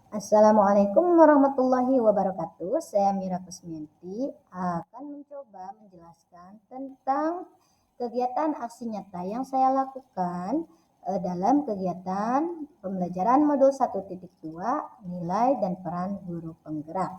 Assalamualaikum warahmatullahi wabarakatuh. Saya Mira Kusmianti akan mencoba menjelaskan tentang kegiatan aksi nyata yang saya lakukan dalam kegiatan pembelajaran modul 1.2 nilai dan peran guru penggerak.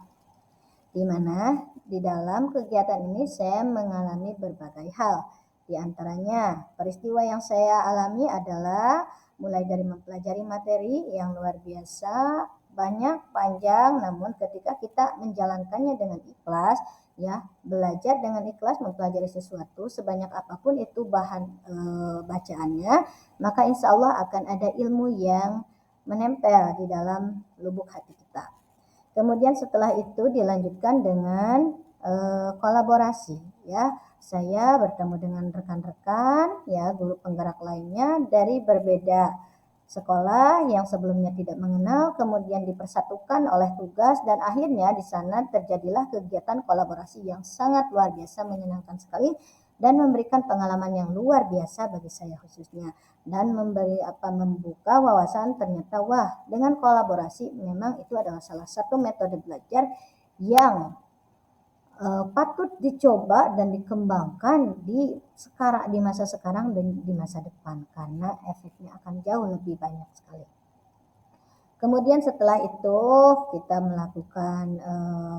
Di mana di dalam kegiatan ini saya mengalami berbagai hal. Di antaranya, peristiwa yang saya alami adalah mulai dari mempelajari materi yang luar biasa, banyak, panjang, namun ketika kita menjalankannya dengan ikhlas, ya, belajar dengan ikhlas mempelajari sesuatu sebanyak apapun itu bahan bacaannya, maka insya Allah akan ada ilmu yang menempel di dalam lubuk hati kita. Kemudian setelah itu dilanjutkan dengan kolaborasi, ya. Saya bertemu dengan rekan-rekan, ya, guru penggerak lainnya dari berbeda sekolah yang sebelumnya tidak mengenal, kemudian dipersatukan oleh tugas dan akhirnya di sana terjadilah kegiatan kolaborasi yang sangat luar biasa, menyenangkan sekali dan memberikan pengalaman yang luar biasa bagi saya khususnya, dan membuka wawasan ternyata wah, dengan kolaborasi memang itu adalah salah satu metode belajar yang patut dicoba dan dikembangkan di masa sekarang dan di masa depan, karena efeknya akan jauh lebih banyak sekali. Kemudian setelah itu kita melakukan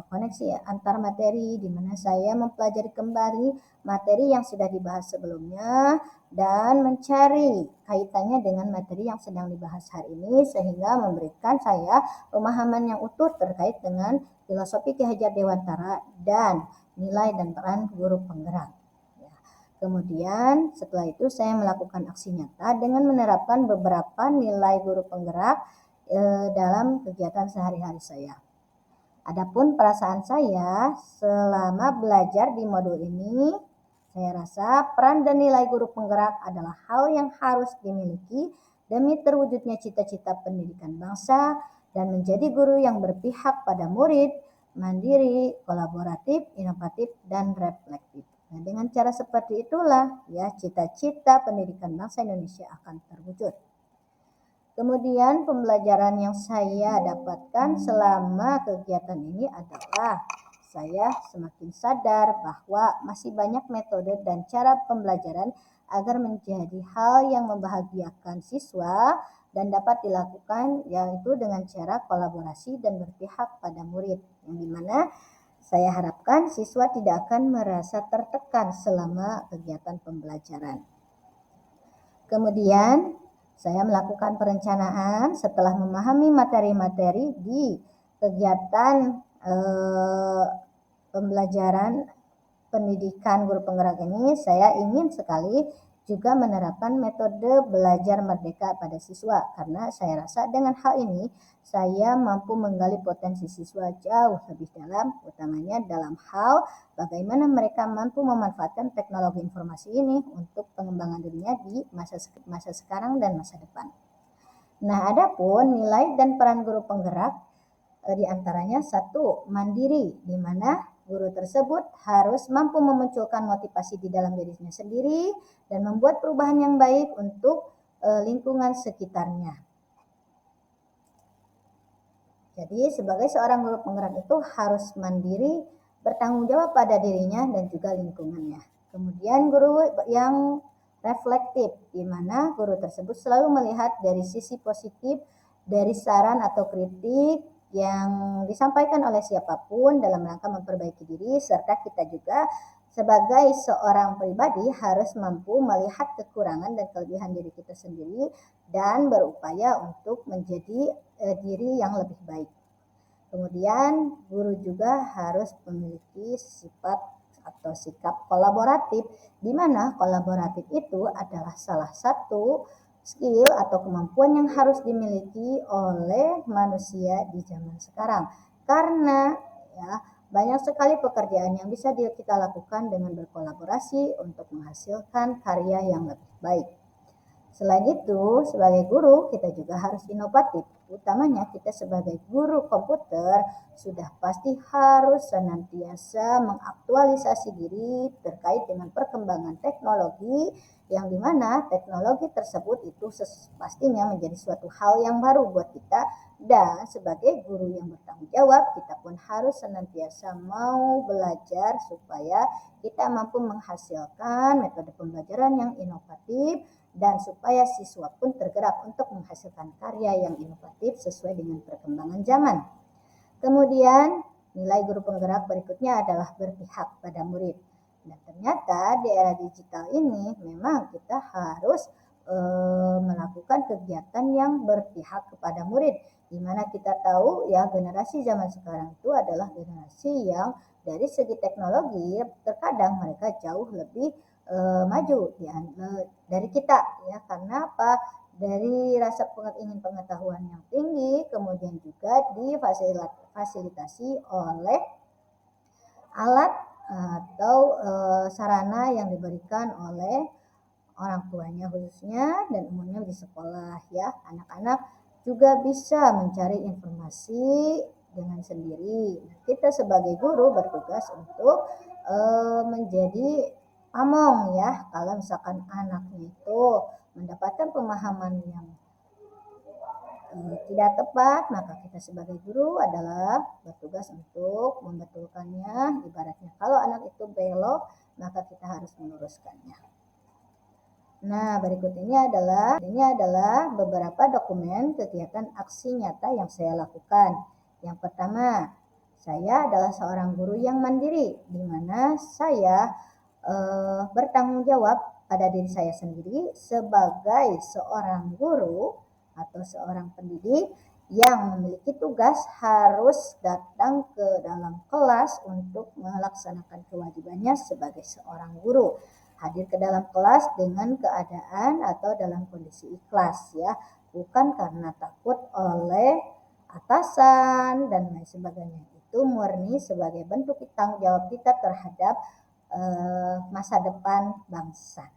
koneksi antar materi, di mana saya mempelajari kembali materi yang sudah dibahas sebelumnya dan mencari kaitannya dengan materi yang sedang dibahas hari ini, sehingga memberikan saya pemahaman yang utuh terkait dengan filosofi Ki Hajar Dewantara dan nilai dan peran guru penggerak. Kemudian setelah itu saya melakukan aksi nyata dengan menerapkan beberapa nilai guru penggerak dalam kegiatan sehari-hari saya. Adapun perasaan saya selama belajar di modul ini, saya rasa peran dan nilai guru penggerak adalah hal yang harus dimiliki demi terwujudnya cita-cita pendidikan bangsa dan menjadi guru yang berpihak pada murid, mandiri, kolaboratif, inovatif, dan reflektif. Nah, dengan cara seperti itulah ya cita-cita pendidikan bangsa Indonesia akan terwujud. Kemudian pembelajaran yang saya dapatkan selama kegiatan ini adalah saya semakin sadar bahwa masih banyak metode dan cara pembelajaran agar menjadi hal yang membahagiakan siswa dan dapat dilakukan, yaitu dengan cara kolaborasi dan berpihak pada murid, yang dimana saya harapkan siswa tidak akan merasa tertekan selama kegiatan pembelajaran. Kemudian saya melakukan perencanaan setelah memahami materi-materi di kegiatan pembelajaran pendidikan guru penggerak ini. Saya ingin sekali juga menerapkan metode belajar merdeka pada siswa, karena saya rasa dengan hal ini saya mampu menggali potensi siswa jauh lebih dalam, utamanya dalam hal bagaimana mereka mampu memanfaatkan teknologi informasi ini untuk pengembangan dirinya di masa sekarang dan masa depan. Nah, adapun nilai dan peran guru penggerak di antaranya satu, mandiri, di mana guru tersebut harus mampu memunculkan motivasi di dalam dirinya sendiri dan membuat perubahan yang baik untuk lingkungan sekitarnya. Jadi sebagai seorang guru penggerak itu harus mandiri, bertanggung jawab pada dirinya dan juga lingkungannya. Kemudian guru yang reflektif, di mana guru tersebut selalu melihat dari sisi positif dari saran atau kritik yang disampaikan oleh siapapun dalam rangka memperbaiki diri, serta kita juga sebagai seorang pribadi harus mampu melihat kekurangan dan kelebihan diri kita sendiri dan berupaya untuk menjadi diri yang lebih baik. Kemudian guru juga harus memiliki sifat atau sikap kolaboratif, di mana kolaboratif itu adalah salah satu skill atau kemampuan yang harus dimiliki oleh manusia di zaman sekarang. Karena ya banyak sekali pekerjaan yang bisa kita lakukan dengan berkolaborasi untuk menghasilkan karya yang lebih baik. Selain itu, sebagai guru kita juga harus inovatif. Utamanya kita sebagai guru komputer sudah pasti harus senantiasa mengaktualisasi diri terkait dengan perkembangan teknologi, yang dimana teknologi tersebut itu pastinya menjadi suatu hal yang baru buat kita Dan sebagai guru yang bertanggung jawab, kita pun harus senantiasa mau belajar supaya kita mampu menghasilkan metode pembelajaran yang inovatif dan supaya siswa pun tergerak untuk menghasilkan karya yang inovatif sesuai dengan perkembangan zaman. Kemudian, nilai guru penggerak berikutnya adalah berpihak pada murid. Dan ternyata di era digital ini memang kita harus melakukan kegiatan yang berpihak kepada murid, di mana kita tahu ya generasi zaman sekarang itu adalah generasi yang dari segi teknologi terkadang mereka jauh lebih maju ya, dari kita ya, karena apa? Dari rasa ingin pengetahuan yang tinggi, kemudian juga difasilitasi oleh alat atau sarana yang diberikan oleh orang tuanya khususnya dan umumnya di sekolah ya. Anak-anak juga bisa mencari informasi dengan sendiri. Kita sebagai guru bertugas untuk menjadi pamong ya. Kalau misalkan anaknya itu mendapatkan pemahaman yang tidak tepat, maka kita sebagai guru adalah bertugas untuk membetulkannya. Ibaratnya kalau anak itu belok, maka kita harus meluruskannya. Nah, berikut ini adalah beberapa dokumen kegiatan aksi nyata yang saya lakukan. Yang pertama, saya adalah seorang guru yang mandiri, di mana saya bertanggung jawab pada diri saya sendiri sebagai seorang guru atau seorang pendidik yang memiliki tugas harus datang ke dalam kelas untuk melaksanakan kewajibannya sebagai seorang guru. Hadir ke dalam kelas dengan keadaan atau dalam kondisi ikhlas ya, bukan karena takut oleh atasan dan lain sebagainya. Itu murni sebagai bentuk tanggung jawab kita terhadap masa depan bangsa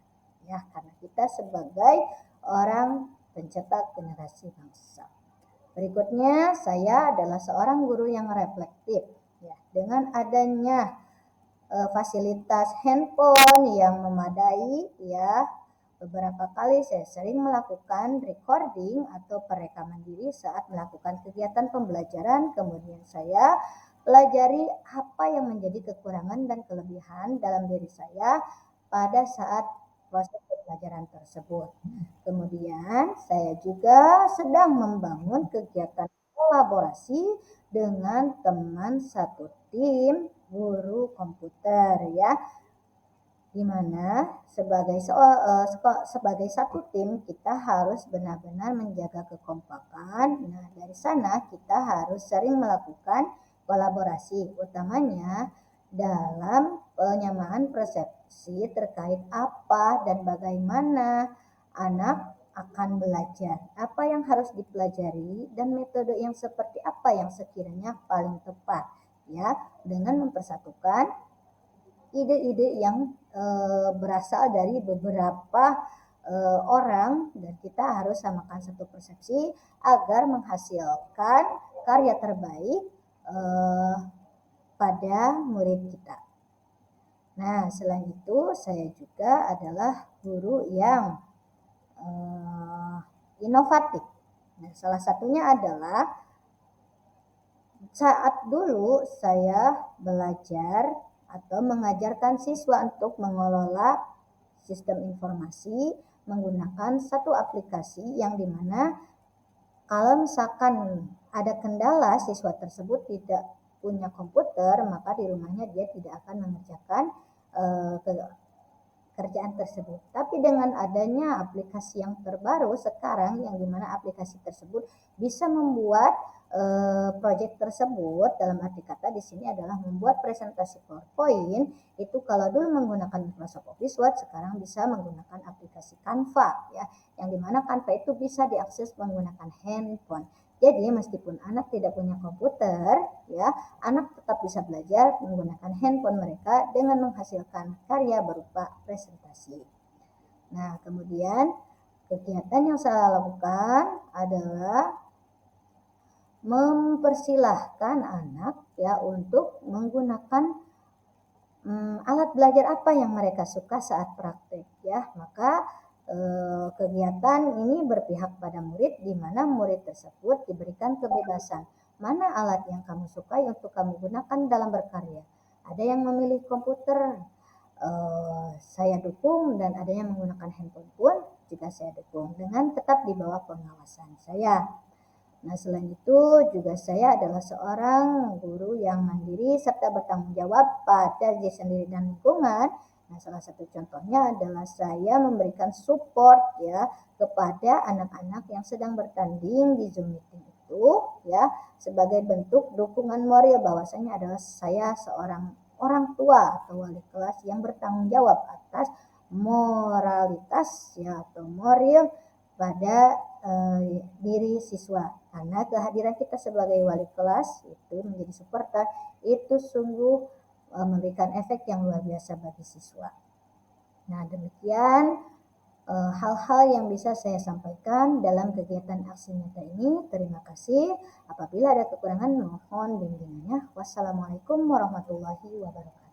ya, karena kita sebagai orang pencetak generasi bangsa. Berikutnya, saya adalah seorang guru yang reflektif ya, dengan adanya fasilitas handphone yang memadai ya, beberapa kali saya sering melakukan recording atau perekaman diri saat melakukan kegiatan pembelajaran. Kemudian saya pelajari apa yang menjadi kekurangan dan kelebihan dalam diri saya pada saat proses pembelajaran tersebut. Kemudian saya juga sedang membangun kegiatan kolaborasi dengan teman satu tim guru komputer ya, dimana sebagai satu tim kita harus benar-benar menjaga kekompakan. Nah, dari sana kita harus sering melakukan kolaborasi, utamanya dalam penyamaan persepsi terkait apa dan bagaimana anak akan belajar, apa yang harus dipelajari dan metode yang seperti apa yang sekiranya paling tepat ya, dengan mempersatukan ide-ide yang berasal dari beberapa orang, dan kita harus samakan satu persepsi agar menghasilkan karya terbaik pada murid kita. Nah, selain itu saya juga adalah guru yang inovatif. Nah, salah satunya adalah saat dulu saya belajar atau mengajarkan siswa untuk mengelola sistem informasi menggunakan satu aplikasi yang dimana kalau misalkan ada kendala siswa tersebut tidak punya komputer, maka di rumahnya dia tidak akan mengerjakan kerjaan tersebut. Tapi dengan adanya aplikasi yang terbaru sekarang, yang dimana aplikasi tersebut bisa membuat proyek tersebut, dalam arti kata di sini adalah membuat presentasi PowerPoint, itu kalau dulu menggunakan Microsoft Office Word, sekarang bisa menggunakan aplikasi Canva ya, yang dimana Canva itu bisa diakses menggunakan handphone. Jadi meskipun anak tidak punya komputer ya, anak tetap bisa belajar menggunakan handphone mereka dengan menghasilkan karya berupa presentasi. Nah, kemudian kegiatan yang saya lakukan adalah mempersilahkan anak ya untuk menggunakan alat belajar apa yang mereka suka saat praktek ya. Maka kegiatan ini berpihak pada murid, di mana murid tersebut diberikan kebebasan. Mana alat yang kamu sukai untuk kamu gunakan dalam berkarya. Ada yang memilih komputer, saya dukung, dan ada yang menggunakan handphone pun juga saya dukung, dengan tetap di bawah pengawasan saya. Nah, selain itu juga saya adalah seorang guru yang mandiri serta bertanggung jawab pada diri sendiri dan lingkungan. Nah, salah satu contohnya adalah saya memberikan support ya kepada anak-anak yang sedang bertanding di Zoom meeting itu ya, sebagai bentuk dukungan moral bahwasanya adalah saya seorang orang tua atau wali kelas yang bertanggung jawab atas moralitas ya atau moral pada diri siswa, karena kehadiran kita sebagai wali kelas itu menjadi supporter itu sungguh memberikan efek yang luar biasa bagi siswa. Nah, demikian hal-hal yang bisa saya sampaikan dalam kegiatan aksi nyata ini. Terima kasih. Apabila ada kekurangan mohon bimbingannya. Wassalamualaikum warahmatullahi wabarakatuh.